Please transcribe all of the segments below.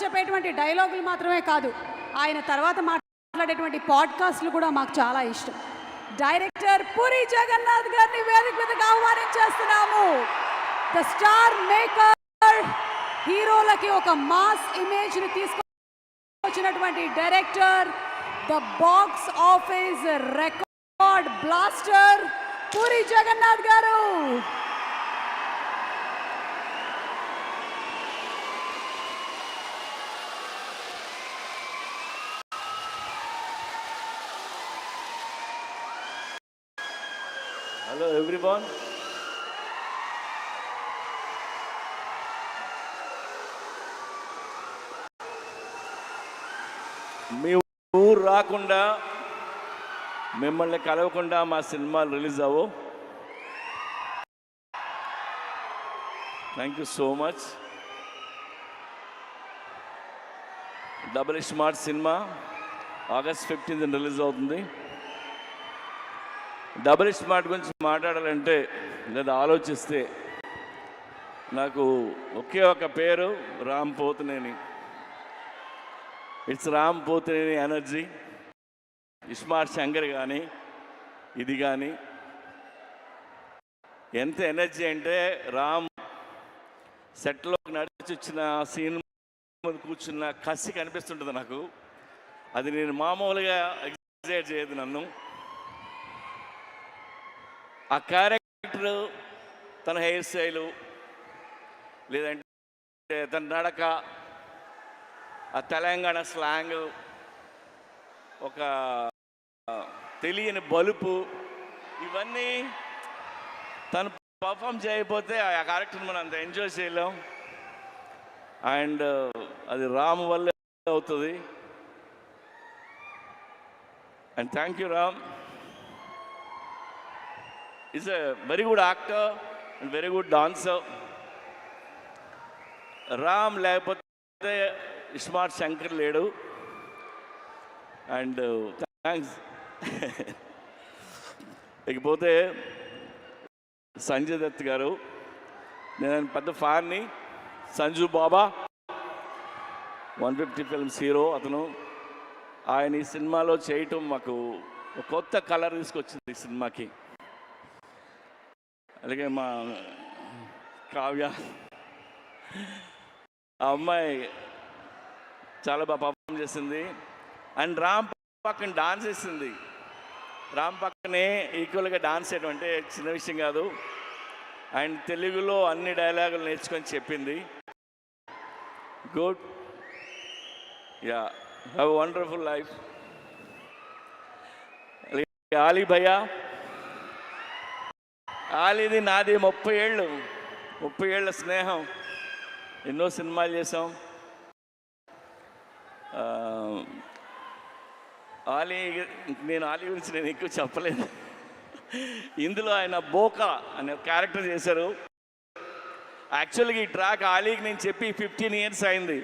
చెప్పేటువంటి డైలాగులు మాత్రమే కాదు, ఆయన తర్వాత మాట్లాడేటువంటి పాడ్కాస్ట్లు కూడా మాకు చాలా ఇష్టం. డైరెక్టర్ పూరి జగన్నాథ్ గారిని వేదిక మీదకి ఆహ్వానించేస్తున్నాము. ద స్టార్ మేకర్, హీరోలకి ఒక మాస్ ఇమేజ్ని తీసుకొచ్చినటువంటి director, the box office record blaster Puri Jagannadh garu. Hello everyone. మీ ఊరు రాకుండా మిమ్మల్ని కలవకుండా మా సినిమాలు రిలీజ్ అవ్వు. Thank you so much. Double smart cinema August 15th release అవుతుంది. డబుల్ స్మార్ట్ గురించి మాట్లాడాలంటే లేదా ఆలోచిస్తే నాకు ఒకే ఒక పేరు, Ram Pothineni. It's Ram Pothineni energy. Smart Shankar కానీ ఇది కానీ ఎంత ఎనర్జీ అంటే, రామ్ సెట్లో నడిచి వచ్చిన సీన్ ముందు కూర్చున్న కసి కనిపిస్తుంటుంది నాకు. అది నేను మామూలుగా ఎగ్జైట్ చేయదు నన్ను. ఆ క్యారెక్టర్, తన హెయిర్ స్టైలు, లేదంటే తన నడక, ఆ తెలంగాణ స్లాంగ్, ఒక తెలియని బలుపు, ఇవన్నీ తను పర్ఫామ్ చేయకపోతే ఆ క్యారెక్టర్ని మనం అంత ఎంజాయ్ చేయలేం. అండ్ అది రామ్ వల్లే అవుతుంది. And thank you Ram. He's a very good actor and very good dancer. Ram లేకపోతే స్మార్ట్ శంకర్ లేడు. And thanks. ఇకపోతే సంజయ్ దత్ గారు, నేను పెద్ద ఫ్యాన్ని. సంజు బాబా 150 ఫిల్మ్స్ హీరో అతను. ఆయన ఈ సినిమాలో చేయటం మాకు ఒక కొత్త కలర్ తీసుకొచ్చింది ఈ సినిమాకి. అలాగే మా కావ్య, ఆ అమ్మాయి చాలా బాగా పర్ఫామ్ చేసింది. అండ్ రామ్ పక్కన డాన్స్ చేసింది. రామ్ పక్కనే ఈక్వల్గా డాన్స్ చేయడం అంటే చిన్న విషయం కాదు. అండ్ తెలుగులో అన్ని డైలాగులు నేర్చుకొని చెప్పింది. Good. Yeah, have a wonderful life. Ali భయ్యా, ఆలీది నాది 30 ఏళ్ళ స్నేహం. ఎన్నో సినిమాలు చేసాం. నేను ఆలీ గురించి నేను ఎక్కువ చెప్పలేదు. ఇందులో ఆయన బోకా అనే క్యారెక్టర్ చేశారు. యాక్చువల్గా ఈ ట్రాక్ ఆలీకి నేను చెప్పి 15 years అయింది.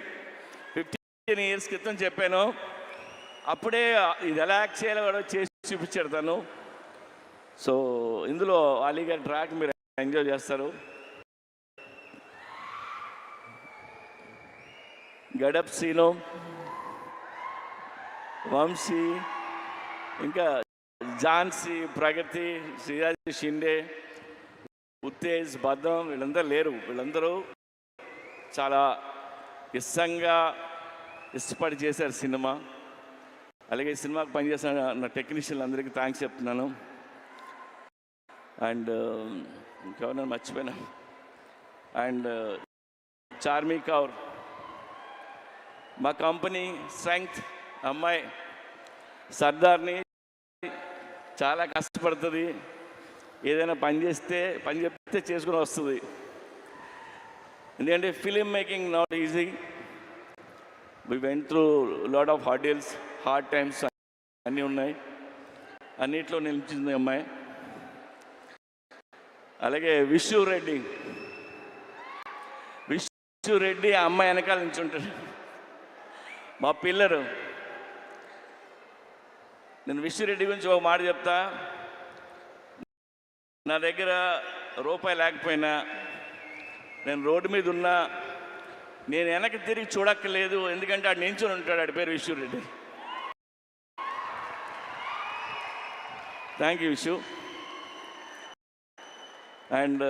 15 years క్రితం చెప్పాను. అప్పుడే ఇది ఎలా యాక్ట్ చేయాలో కూడా చేసి చూపించాడు తను. సో ఇందులో ఆలీ గారి ట్రాక్ మీరు ఎంజాయ్ చేస్తారు. గడప్ సీను, వంశీ, ఇంకా ఝాన్సీ, ప్రగతి, శ్రీరాజ్ షిండే, ఉత్తేజ్, భద్రం, వీళ్ళందరూ లేరు. వీళ్ళందరూ చాలా ఇష్టపడి చేశారు సినిమా. అలాగే సినిమాకి పనిచేసిన నా టెక్నీషియన్లు అందరికీ థ్యాంక్స్ చెప్తున్నాను. అండ్ ఇంకెవరైనా మర్చిపోయినా. అండ్ చార్మీ కౌర్, మా కంపెనీ స్ట్రెంగ్త్ అమ్మాయి, సర్దార్ని. చాలా కష్టపడుతుంది. ఏదైనా పని చెప్తే చేసుకుని వస్తుంది. ఎందుకంటే film making not easy. We went through lot of hurdles, hard times అన్నీ ఉన్నాయి. అన్నిట్లో నిలిచింది అమ్మాయి. అలాగే విష్ణు రెడ్డి ఆ అమ్మాయి వెనకాల నుంచి ఉంటాడు, మా పిల్లరు. నేను విష్ణు రెడ్డి గురించి ఒక మాట చెప్తా. నా దగ్గర రూపాయి లేకపోయినా, నేను రోడ్డు మీద ఉన్నా నేను వెనక్కి తిరిగి చూడక్కర్లేదు, ఎందుకంటే ఆడు నించుని ఉంటాడు, ఆడి పేరు Vishwareddy. Thank you Vishu. And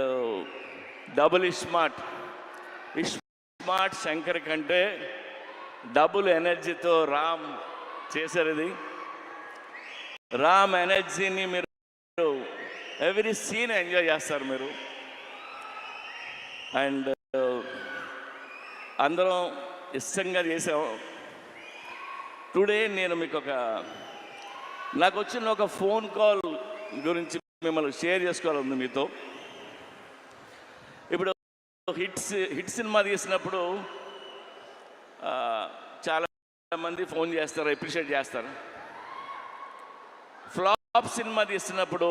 double smart Shankar కంటే డబుల్ ఎనర్జీతో రామ్ చేశారు. ఇది రామ్ ఎనర్జీని మీరు ఎవ్రీ సీన్ ఎంజాయ్ చేస్తారు మీరు. అండ్ అందరం ఇష్టంగా చేసాం. టుడే నేను మీకు నాకు వచ్చిన ఒక ఫోన్ కాల్ గురించి మిమ్మల్ని షేర్ చేసుకోవాలంది మీతో. ఇప్పుడు హిట్ సినిమా తీసినప్పుడు చాలామంది ఫోన్ చేస్తారు, అప్రిషియేట్ చేస్తారు. ఫ్లాప్ సినిమా తీస్తున్నప్పుడు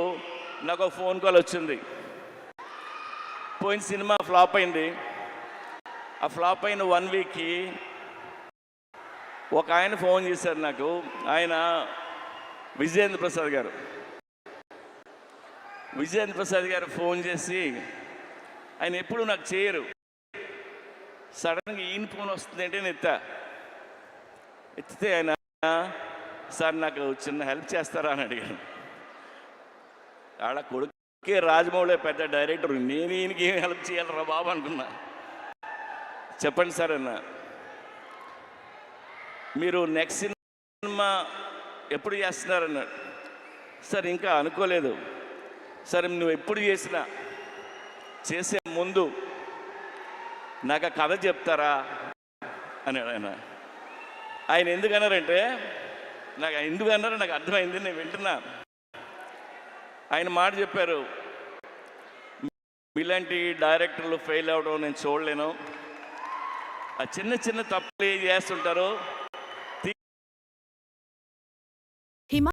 నాకు ఒక ఫోన్ కాల్ వచ్చింది. పోయిన సినిమా ఫ్లాప్ అయింది. ఆ ఫ్లాప్ అయిన 1 వీక్కి ఒక ఆయన ఫోన్ చేశారు నాకు. ఆయన విజయేంద్ర ప్రసాద్ గారు ఫోన్ చేసి, ఆయన ఎప్పుడు నాకు చేయరు, సడన్గా ఈయన ఫోన్ వస్తుంది అంటే నేను ఎత్తితే ఆయన, సార్ నాకు చిన్న హెల్ప్ చేస్తారా అని అడిగాను. ఆడ కొడుకే రాజమౌళి పెద్ద డైరెక్టర్, నేను ఈయనకి ఏం హెల్ప్ చేయాలరా బాబు అనుకున్నా. చెప్పండి సార్ అన్న, మీరు నెక్స్ట్ సినిమా ఎప్పుడు చేస్తున్నారన్నాడు. సార్ ఇంకా అనుకోలేదు. సరే నువ్వు ఎప్పుడు చేసే ముందు నాకు ఆ కథ చెప్తారా అన్నాడు ఆయన. ఆయన ఎందుకన్నారంటే, ఎందుకన్నారో నాకు అర్థమైంది, నేను వింటున్నా. ఆయన మాట చెప్పారు, ఇలాంటి డైరెక్టర్లు ఫెయిల్ అవ్వడం నేను చూడలేను. ఆ చిన్న చిన్న తప్పులు ఏం చేస్తుంటారో